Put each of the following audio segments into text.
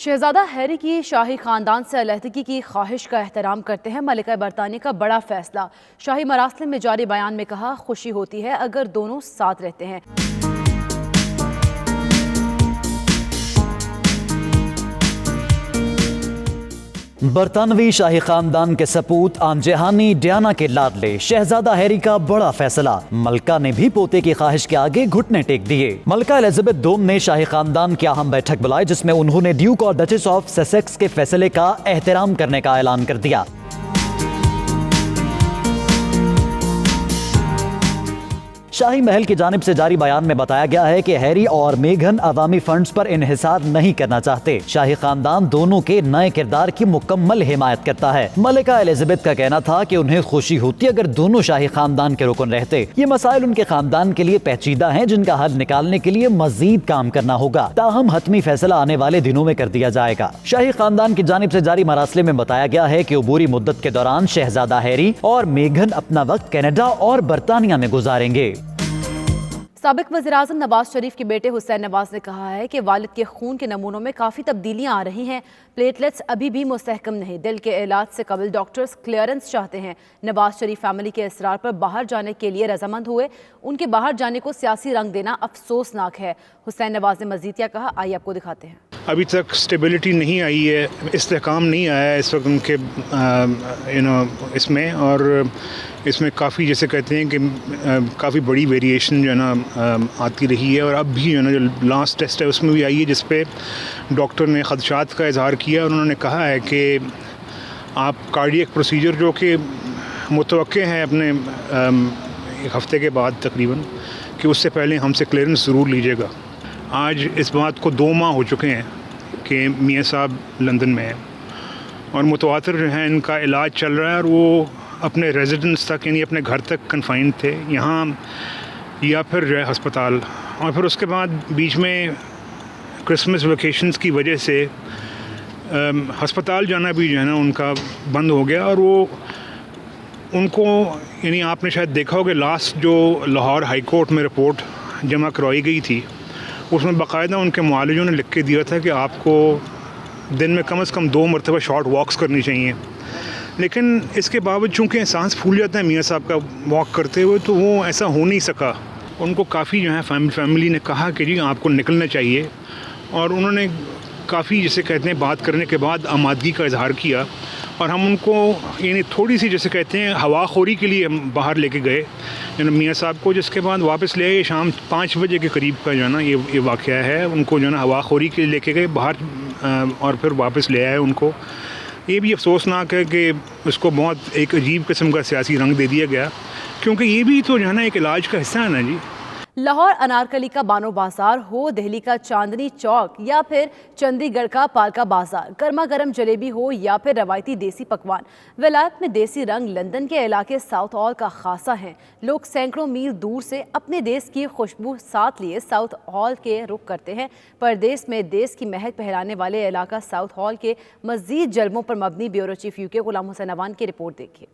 شہزادہ ہیری کی شاہی خاندان سے علیحدگی کی خواہش کا احترام کرتے ہیں ملکہ برطانیہ کا بڑا فیصلہ۔ شاہی مراسم میں جاری بیان میں کہا، خوشی ہوتی ہے اگر دونوں ساتھ رہتے ہیں۔ برطانوی شاہی خاندان کے سپوت آن جہانی ڈیانا کے لاڈلے شہزادہ ہیری کا بڑا فیصلہ، ملکہ نے بھی پوتے کی خواہش کے آگے گھٹنے ٹیک دیے۔ ملکہ الزبتھ دوم نے شاہی خاندان کی اہم بیٹھک بلائی جس میں انہوں نے ڈیوک اور ڈچس آف سسیکس کے فیصلے کا احترام کرنے کا اعلان کر دیا۔ شاہی محل کی جانب سے جاری بیان میں بتایا گیا ہے کہ ہیری اور میگھن عوامی فنڈز پر انحصار نہیں کرنا چاہتے۔ شاہی خاندان دونوں کے نئے کردار کی مکمل حمایت کرتا ہے۔ ملکہ الزبتھ کا کہنا تھا کہ انہیں خوشی ہوتی اگر دونوں شاہی خاندان کے رکن رہتے۔ یہ مسائل ان کے خاندان کے لیے پیچیدہ ہیں جن کا حل نکالنے کے لیے مزید کام کرنا ہوگا، تاہم حتمی فیصلہ آنے والے دنوں میں کر دیا جائے گا۔ شاہی خاندان کی جانب سے جاری مراسلے میں بتایا گیا ہے کہ عبوری مدت کے دوران شہزادہ ہیری اور میگھن اپنا وقت کینیڈا اور برطانیہ میں گزاریں گے۔ سابق وزیراعظم نواز شریف کے بیٹے حسین نواز نے کہا ہے کہ والد کے خون کے نمونوں میں کافی تبدیلیاں آ رہی ہیں، پلیٹلیٹس ابھی بھی مستحکم نہیں، دل کے علاج سے قبل ڈاکٹرز کلیئرنس چاہتے ہیں۔ نواز شریف فیملی کے اصرار پر باہر جانے کے لیے رضامند ہوئے، ان کے باہر جانے کو سیاسی رنگ دینا افسوسناک ہے۔ حسین نواز نے مزید کیا کہا، آئیے آپ کو دکھاتے ہیں۔ ابھی تک اسٹیبلٹی نہیں آئی ہے، استحکام نہیں آیا ہے اس وقت ان کے اس میں، اور اس میں کافی جیسے کہتے ہیں کہ کافی بڑی ویریشن جو ہے نا آتی رہی ہے، اور اب بھی جو ہے نا جو لاسٹ ٹیسٹ ہے اس میں بھی آئی ہے جس پہ ڈاکٹر نے خدشات کا اظہار کیا، اور انہوں نے کہا ہے کہ آپ کارڈیک پروسیجر جو کہ متوقع ہے اپنے ایک ہفتے کے بعد تقریباً، کہ اس سے پہلے ہم سے کلیئرنس ضرور لیجیے گا۔ آج اس بات کو 2 ماہ ہو چکے ہیں کہ میاں صاحب لندن میں ہیں اور متواتر جو ہے ان کا علاج چل رہا ہے، اور وہ اپنے ریزیڈنس تک یعنی اپنے گھر تک کنفائنڈ تھے، یہاں یا پھر جو ہے ہسپتال، اور پھر اس کے بعد بیچ میں کرسمس ویکیشنز کی وجہ سے ہسپتال جانا بھی جو ہے نا ان کا بند ہو گیا، اور وہ ان کو یعنی آپ نے شاید دیکھا ہوگا لاسٹ جو لاہور ہائی کورٹ میں رپورٹ جمع کروائی گئی تھی اس میں باقاعدہ ان کے معالجوں نے لکھ کے دیا تھا کہ آپ کو دن میں کم از کم 2 مرتبہ شارٹ واکس کرنی چاہیے، لیکن اس کے باوجود چونکہ سانس پھول جاتا ہے میاں صاحب کا واک کرتے ہوئے، تو وہ ایسا ہو نہیں سکا۔ ان کو کافی جو ہے فیملی نے کہا کہ جی آپ کو نکلنا چاہیے، اور انہوں نے کافی جیسے کہتے ہیں بات کرنے کے بعد آمادگی کا اظہار کیا، اور ہم ان کو یعنی تھوڑی سی جیسے کہتے ہیں ہوا خوری کے لیے ہم باہر لے کے گئے یعنی میاں صاحب کو، جس کے بعد واپس لے آئے شام 5 بجے کے قریب کا جو ہے نا یہ واقعہ ہے۔ ان کو جو ہے نا ہوا خوری کے لیے لے کے گئے باہر، اور پھر واپس لے آئے ان کو۔ یہ بھی افسوسناک ہے کہ اس کو بہت ایک عجیب قسم کا سیاسی رنگ دے دیا گیا، کیونکہ یہ بھی تو جو ہے نا ایک علاج کا حصہ ہے نا جی۔ لاہور انارکلی کا بانو بازار ہو، دہلی کا چاندنی چوک یا پھر چندی گڑھ کا پالکا بازار، گرما گرم جلیبی ہو یا پھر روایتی دیسی پکوان، ولایت میں دیسی رنگ لندن کے علاقے ساؤتھ ہال کا خاصہ ہیں۔ لوگ سینکڑوں میل دور سے اپنے دیس کی خوشبو ساتھ لیے ساؤتھ ہال کے رخ کرتے ہیں۔ پردیس میں دیس کی مہک پھیلانے والے علاقہ ساؤتھ ہال کے مزید جلووں پر مبنی بیورو چیف UK غلام حسین عوان کی رپورٹ دیکھیے۔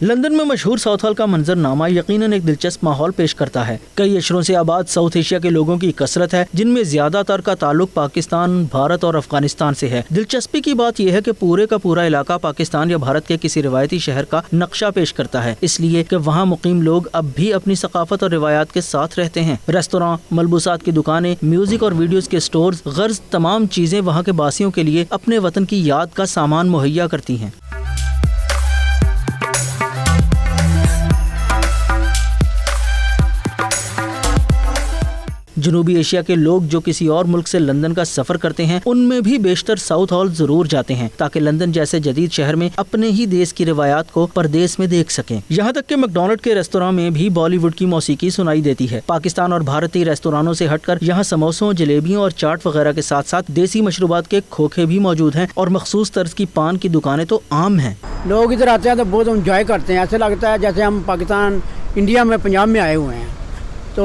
لندن میں مشہور ساؤتھ ہال کا منظر نامہ یقیناً ایک دلچسپ ماحول پیش کرتا ہے۔ کئی اشروں سے آباد ساؤتھ ایشیا کے لوگوں کی کثرت ہے، جن میں زیادہ تر کا تعلق پاکستان، بھارت اور افغانستان سے ہے۔ دلچسپی کی بات یہ ہے کہ پورے کا پورا علاقہ پاکستان یا بھارت کے کسی روایتی شہر کا نقشہ پیش کرتا ہے، اس لیے کہ وہاں مقیم لوگ اب بھی اپنی ثقافت اور روایات کے ساتھ رہتے ہیں۔ ریستوراں، ملبوسات کی دکانیں، میوزک اور ویڈیوز کے سٹورز، غرض تمام چیزیں وہاں کے باسیوں کے لیے اپنے وطن کی یاد کا سامان مہیا کرتی ہیں۔ جنوبی ایشیا کے لوگ جو کسی اور ملک سے لندن کا سفر کرتے ہیں ان میں بھی بیشتر ساؤتھ ہال ضرور جاتے ہیں تاکہ لندن جیسے جدید شہر میں اپنے ہی دیس کی روایات کو پردیس میں دیکھ سکیں۔ یہاں تک کہ میکڈونلڈ کے ریستوراں میں بھی بالی ووڈ کی موسیقی سنائی دیتی ہے۔ پاکستان اور بھارتی ریستورانوں سے ہٹ کر یہاں سموسوں، جلیبیوں اور چاٹ وغیرہ کے ساتھ ساتھ دیسی مشروبات کے کھوکھے بھی موجود ہیں، اور مخصوص طرز کی پان کی دکانیں تو عام ہیں۔ لوگ ادھر آتے ہیں تو بہت انجوائے کرتے ہیں، ایسے لگتا ہے جیسے ہم پاکستان انڈیا میں پنجاب میں آئے ہوئے ہیں۔ تو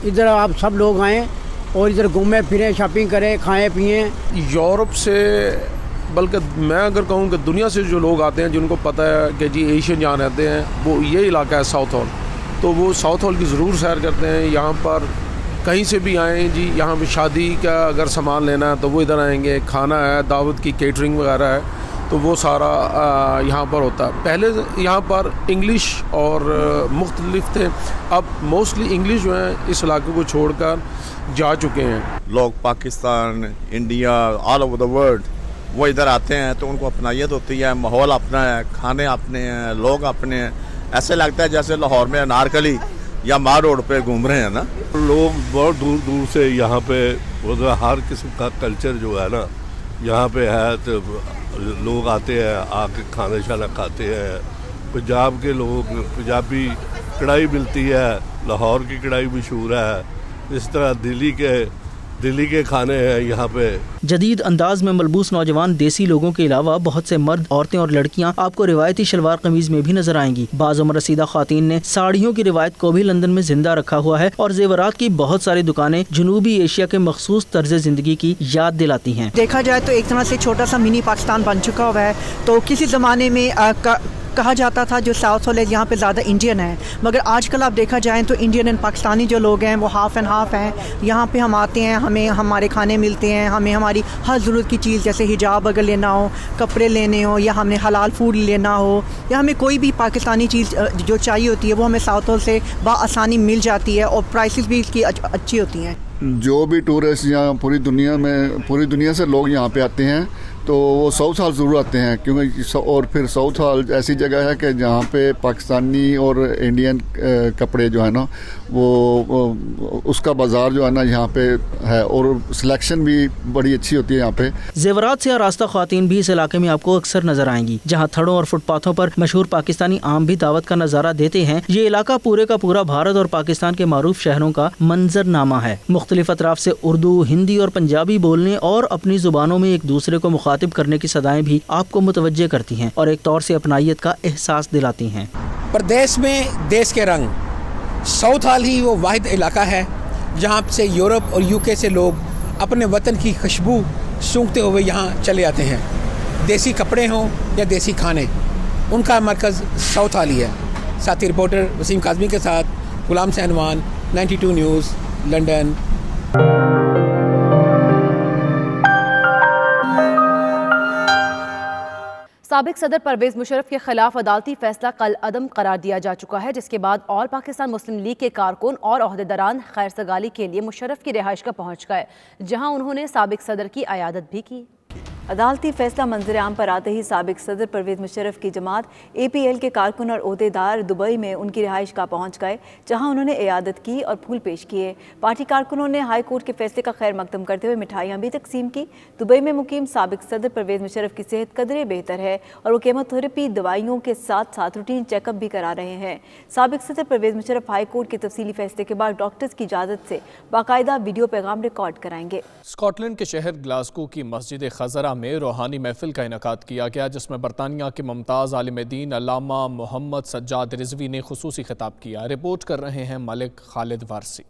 ادھر آپ سب لوگ آئیں اور ادھر گھومیں پھریں، شاپنگ کریں، کھائیں پئیں۔ یورپ سے بلکہ میں اگر کہوں کہ دنیا سے جو لوگ آتے ہیں جن کو پتہ ہے کہ جی ایشین جہاں رہتے ہیں وہ یہ علاقہ ہے ساؤتھ ہال، تو وہ ساؤتھ ہال کی ضرور سیر کرتے ہیں. یہاں پر کہیں سے بھی آئیں جی، یہاں پہ شادی کا اگر سامان لینا ہے تو وہ ادھر آئیں گے، کھانا ہے، دعوت کی کیٹرنگ وغیرہ ہے تو وہ سارا یہاں پر ہوتا ہے. پہلے یہاں پر انگلش اور مختلف تھے، اب موسٹلی انگلش جو ہیں اس علاقے کو چھوڑ کر جا چکے ہیں. لوگ Pakistan, India, all over the world وہ ادھر آتے ہیں تو ان کو اپنائیت ہوتی ہے، ماحول اپنا ہے، کھانے اپنے ہیں، لوگ اپنے ہیں. ایسے لگتا ہے جیسے لاہور میں انارکلی یا مار روڈ پہ گھوم رہے ہیں نا. لوگ بہت دور دور سے یہاں پہ ہر قسم کا کلچر جو ہے نا یہاں پہ ہے، تو لوگ آتے ہیں، آ کے کھانا شانا کھاتے ہیں. پنجاب کے لوگ، پنجابی کڑھائی ملتی ہے، لاہور کی کڑھائی مشہور ہے. اس طرح دلی کے کھانے ہیں یہاں پہ. جدید انداز میں ملبوس نوجوان دیسی لوگوں کے علاوہ بہت سے مرد، عورتیں اور لڑکیاں آپ کو روایتی شلوار قمیض میں بھی نظر آئیں گی. بعض عمر رسیدہ خواتین نے ساڑیوں کی روایت کو بھی لندن میں زندہ رکھا ہوا ہے اور زیورات کی بہت ساری دکانیں جنوبی ایشیا کے مخصوص طرز زندگی کی یاد دلاتی ہیں. دیکھا جائے تو ایک طرح سے چھوٹا سا منی پاکستان بن چکا ہوا ہے. تو کسی زمانے میں کہا جاتا تھا جو ساؤتھ ہال ہے یہاں پہ زیادہ انڈین ہیں، مگر آج کل آپ دیکھا جائیں تو انڈین اینڈ پاکستانی جو لوگ ہیں وہ ہاف اینڈ ہاف ہیں. یہاں پہ ہم آتے ہیں، ہمیں ہمارے کھانے ملتے ہیں، ہمیں ہماری ہر ضرورت کی چیز جیسے حجاب اگر لینا ہو، کپڑے لینے ہو، یا ہمیں حلال فوڈ لینا ہو، یا ہمیں کوئی بھی پاکستانی چیز جو چاہیے ہوتی ہے وہ ہمیں ساؤتھ ہال سے بآسانی مل جاتی ہے اور پرائسز بھی اس کی اچھی ہوتی ہیں. جو بھی ٹورسٹ یہاں پوری دنیا سے لوگ یہاں پہ آتے ہیں تو وہ ساؤتھ ہال ضرور آتے ہیں، کیونکہ اور پھر ساؤتھ ہال ایسی جگہ ہے کہ جہاں پہ پاکستانی اور انڈین کپڑے جو ہے نا وہ اس کا بازار جو ہے نا یہاں پہ ہے، اور سلیکشن بھی بڑی اچھی ہوتی ہے یہاں پہ. زیورات سے آراستہ خواتین بھی اس علاقے میں آپ کو اکثر نظر آئیں گی، جہاں تھڑوں اور فٹ پاتھوں پر مشہور پاکستانی عام بھی دعوت کا نظارہ دیتے ہیں. یہ علاقہ پورے کا پورا بھارت اور پاکستان کے معروف شہروں کا منظر نامہ ہے. مختلف اطراف سے اردو، ہندی اور پنجابی بولنے اور اپنی زبانوں میں ایک دوسرے کو مخاطب کرنے کی صدائیں بھی آپ کو متوجہ کرتی ہیں اور ایک طور سے اپنائیت کا احساس دلاتی ہیں. پردیس میں دیس کے رنگ، ساؤتھ ہال ہی وہ واحد علاقہ ہے جہاں سے یورپ اور UK سے لوگ اپنے وطن کی خوشبو سونگھتے ہوئے یہاں چلے آتے ہیں. دیسی کپڑے ہوں یا دیسی کھانے، ان کا مرکز ساؤتھ ہال ہی ہے. ساتھی رپورٹر وسیم کاظمی کے ساتھ غلام سہنوان، 92 نیوز، لنڈن. سابق صدر پرویز مشرف کے خلاف عدالتی فیصلہ کل عدم قرار دیا جا چکا ہے، جس کے بعد آل پاکستان مسلم لیگ کے کارکن اور عہدیداران خیر سگالی کے لیے مشرف کی رہائش کا پہنچ گئے، جہاں انہوں نے سابق صدر کی عیادت بھی کی. عدالتی فیصلہ منظر عام پر آتے ہی سابق صدر پرویز مشرف کی جماعت APL کے کارکن اور عہدیدار دبئی میں ان کی رہائش گاہ پہنچ گئے، جہاں انہوں نے عیادت کی اور پھول پیش کیے. پارٹی کارکنوں نے ہائی کورٹ کے فیصلے کا خیر مقدم کرتے ہوئے مٹھائیاں بھی تقسیم کی. دبئی میں مقیم سابق صدر پرویز مشرف کی صحت قدرے بہتر ہے اور وہ کیموتھراپی دوائیوں کے ساتھ ساتھ روٹین چیک اپ بھی کرا رہے ہیں. سابق صدر پرویز مشرف ہائی کورٹ کے تفصیلی فیصلے کے بعد ڈاکٹرز کی اجازت سے باقاعدہ ویڈیو پیغام ریکارڈ کرائیں گے. اسکاٹ لینڈ کے شہر گلاسگو کی مسجد خزرہ میں روحانی محفل کا انعقاد کیا گیا، جس میں برطانیہ کے ممتاز عالم دین علامہ محمد سجاد رضوی نے خصوصی خطاب کیا. رپورٹ کر رہے ہیں ملک خالد وارسی.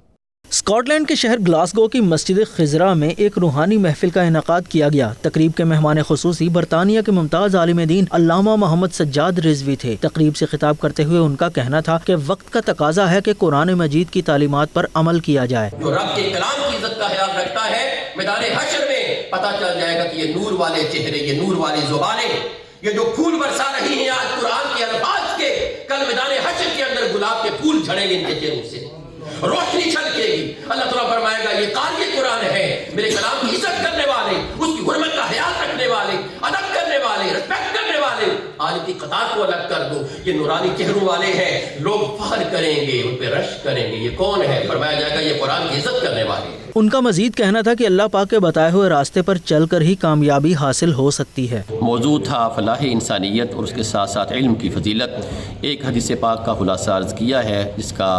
اسکاٹ لینڈ کے شہر گلاسگو کی مسجد خزرہ میں ایک روحانی محفل کا انعقاد کیا گیا. تقریب کے مہمان خصوصی برطانیہ کے ممتاز عالم دین علامہ محمد سجاد رضوی تھے. تقریب سے خطاب کرتے ہوئے ان کا کہنا تھا کہ وقت کا تقاضا ہے کہ قرآن مجید کی تعلیمات پر عمل کیا جائے. جو رب کے کلام کی عزت کا خیال رکھتا ہے، میدان حشر میں پتہ چل جائے گا کہ یہ نور والے چہرے، یہ نور والی زبانیں، یہ جو پھول برسا رہی ہیں آج قرآن کے الفاظ کے، کل میدان حشر کے اندر گلاب کے پھول جھڑیں گے ان کے چہروں سے، روشنی چھلکے گی. اللہ تعالیٰ فرمائے گا یہ قاری قرآن ہے، میرے کلام کی عزت کرنے والے، اس کی حرمت کا خیال رکھنے والے، ادب کرنے والے، رسپیکٹ کرنے والے. آج کی قطار کو الگ کر دو، یہ نورانی چہروں والے ہیں، لوگ فخر کریں گے، ان پہ رشک کریں گے. یہ کون ہے؟ فرمایا جائے گا یہ قرآن کی عزت کرنے والے ہیں. ان کا مزید کہنا تھا کہ اللہ پاک کے بتائے ہوئے راستے پر چل کر ہی کامیابی حاصل ہو سکتی ہے. موضوع تھا فلاح انسانیت اور اس کے ساتھ ساتھ علم کی فضیلت. ایک حدیث پاک کا خلاصہ عرض کیا ہے جس کا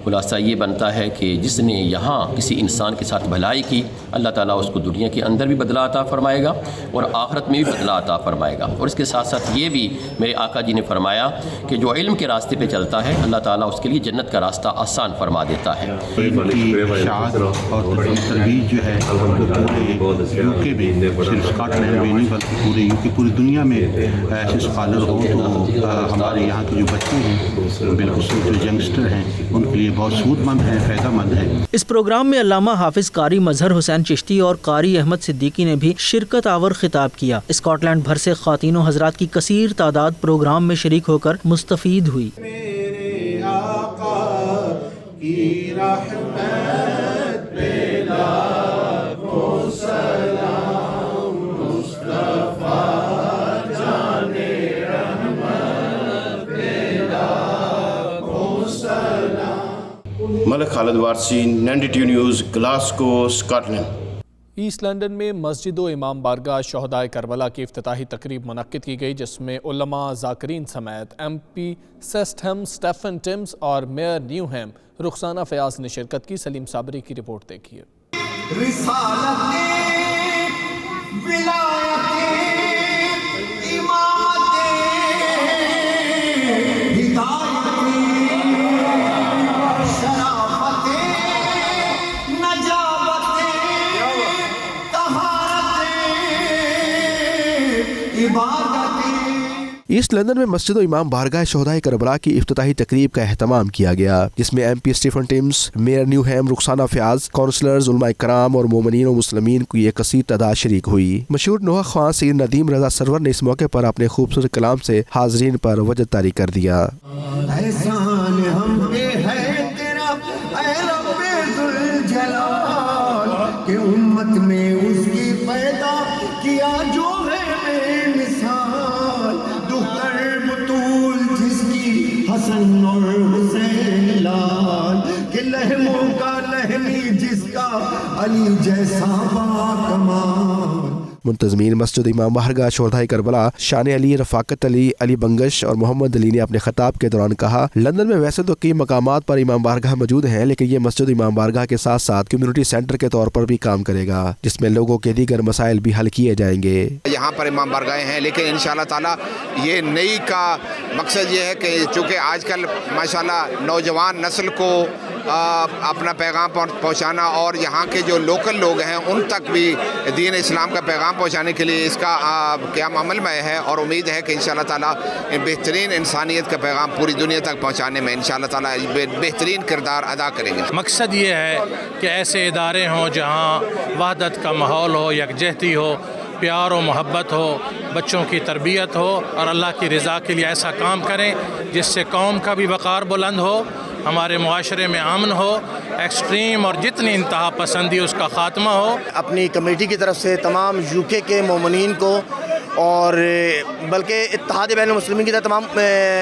خلاصہ یہ بنتا ہے کہ جس نے یہاں کسی انسان کے ساتھ بھلائی کی اللہ تعالیٰ اس کو دنیا کے اندر بھی بدلہ عطا فرمائے گا اور آخرت میں بھی بدلہ عطا فرمائے گا. اور اس کے ساتھ ساتھ یہ بھی میرے آقا جی نے فرمایا کہ جو علم کے راستے پہ چلتا ہے اللہ تعالیٰ اس کے لیے جنت کا راستہ آسان فرما دیتا ہے. اشاعت اور ترویج جو ہے پورے یو کے میں صرف اسکاٹ لینڈ میں نہیں بلکہ پورے یو کے پوری دنیا میں ایسے اسکالر ہوں تو ہمارے یہاں کے جو بچے ہیں بالخصوص جو ینگسٹر ہیں ان کے لیے بہت سود مند ہے، فائدہ مند ہے. اس پروگرام میں علامہ حافظ قاری مظہر حسین چشتی اور قاری احمد صدیقی نے بھی شرکت آور خطاب کیا. اسکاٹ لینڈ بھر سے خواتین و حضرات کی کثیر تعداد پروگرام میں شریک ہو کر مستفید ہوئی. Malik Khalid Warsi, 92 News, Glasgow, Scotland. East London میں مسجد و امام بارگاہ شہدائے کربلا کی افتتاحی تقریب منعقد کی گئی جس میں علماء ذاکرین سمیت ایم پی سیسٹہم اسٹیفن ٹمز اور میئر نیوہیم رخسانہ فیاض نے شرکت کی. سلیم صابری کی رپورٹ دیکھیے. ایسٹ لندن میں مسجد و امام بارگاہ شہدائے کربلا کی افتتاحی تقریب کا اہتمام کیا گیا جس میں M P Stephen Timms, mayor Newham Rukhsana Fayaz, councillors, علماء کرام اور مومنین و مسلمین کی ایک کثیر تعداد شریک ہوئی. مشہور نوحہ خواں سید ندیم رضا سرور نے اس موقع پر اپنے خوبصورت کلام سے حاضرین پر وجد طاری کر دیا. احسان ہم پہ ہے تیرا اے رب ذوالجلال کہ امت میں اس کی پیدا کیا جو ہے بے مثال، دختر بطول جس کی حسن اور حسین لال، کہ لہموں کا لہمی جس کا علی جیسا باکمال. منتظمین مسجد امام بارگاہ شہدائے کربلا شان علی، رفاقت علی، علی بنگش اور محمد علی نے اپنے خطاب کے دوران کہا لندن میں ویسے تو کئی مقامات پر امام بارگاہ موجود ہیں لیکن یہ مسجد امام بارگاہ کے ساتھ ساتھ کمیونٹی سینٹر کے طور پر بھی کام کرے گا جس میں لوگوں کے دیگر مسائل بھی حل کیے جائیں گے. یہاں پر امام بارگاہیں ہیں لیکن انشاءاللہ تعالی یہ نئی کا مقصد یہ ہے کہ چونکہ آج کل ماشاءاللہ نوجوان نسل کو اپنا پیغام پہنچانا اور یہاں کے جو لوکل لوگ ہیں ان تک بھی دین اسلام کا پیغام پہنچانے کے لیے اس کا قیام عمل میں ہے اور امید ہے کہ انشاءاللہ تعالیٰ بہترین انسانیت کا پیغام پوری دنیا تک پہنچانے میں انشاءاللہ تعالیٰ بہترین کردار ادا کریں گے. مقصد یہ ہے کہ ایسے ادارے ہوں جہاں وحدت کا ماحول ہو، یکجہتی ہو، پیار و محبت ہو، بچوں کی تربیت ہو اور اللہ کی رضا کے لیے ایسا کام کریں جس سے قوم کا بھی وقار بلند ہو، ہمارے معاشرے میں امن ہو، ایکسٹریم اور جتنی انتہا پسندی اس کا خاتمہ ہو. اپنی کمیٹی کی طرف سے تمام یو کے مومنین کو اور بلکہ اتحاد بین المسلمین کی طرف تمام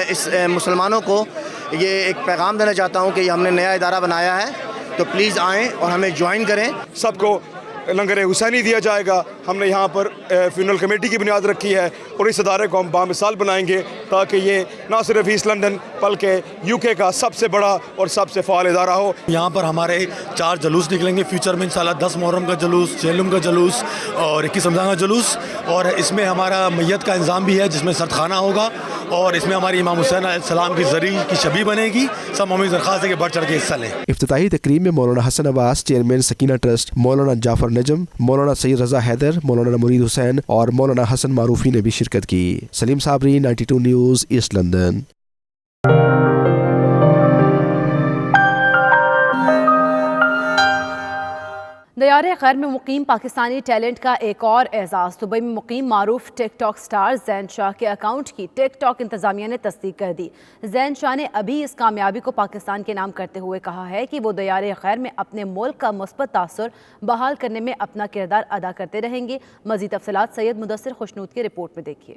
اس مسلمانوں کو یہ ایک پیغام دینا چاہتا ہوں کہ یہ ہم نے نیا ادارہ بنایا ہے تو پلیز آئیں اور ہمیں جوائن کریں. سب کو لنگر حسینی دیا جائے گا. ہم نے یہاں پر فیونرل کمیٹی کی بنیاد رکھی ہے اور اس ادارے کو ہم بامثال بنائیں گے تاکہ یہ نہ صرف ایسٹ لندن بلکہ یو کے کا سب سے بڑا اور سب سے فعال ادارہ ہو. یہاں پر ہمارے 4 جلوس نکلیں گے فیوچر میں انشاءاللہ، 10 محرم کا جلوس، چہلم کا جلوس اور 21 رمضان کا جلوس، اور اس میں ہمارا میت کا انضام بھی ہے جس میں سردخانہ ہوگا اور اس میں ہماری امام حسین علیہ السلام کی زری کی شبیہ بنے گی. سب مومن درخواست ہے کہ بڑھ چڑھ کے حصہ لیں. افتتاحی تقریب میں مولانا حسن عباس چیئرمین سکینہ ٹرسٹ، مولانا جعفر نجم، مولانا سید رضا حیدر، مولانا مرید حسین اور مولانا حسن معروفی نے بھی شرکت کی. سلیم صابری، 92 نیوز، ایسٹ لندن. دیار خیر میں مقیم پاکستانی ٹیلنٹ کا ایک اور اعزاز. دبئی میں مقیم معروف ٹک ٹاک سٹار زین شاہ کے اکاؤنٹ کی ٹک ٹاک انتظامیہ نے تصدیق کر دی. زین شاہ نے ابھی اس کامیابی کو پاکستان کے نام کرتے ہوئے کہا ہے کہ وہ دیار خیر میں اپنے ملک کا مثبت تاثر بحال کرنے میں اپنا کردار ادا کرتے رہیں گے. مزید تفصیلات سید مدثر خوشنود کی رپورٹ میں دیکھیے.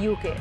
UK।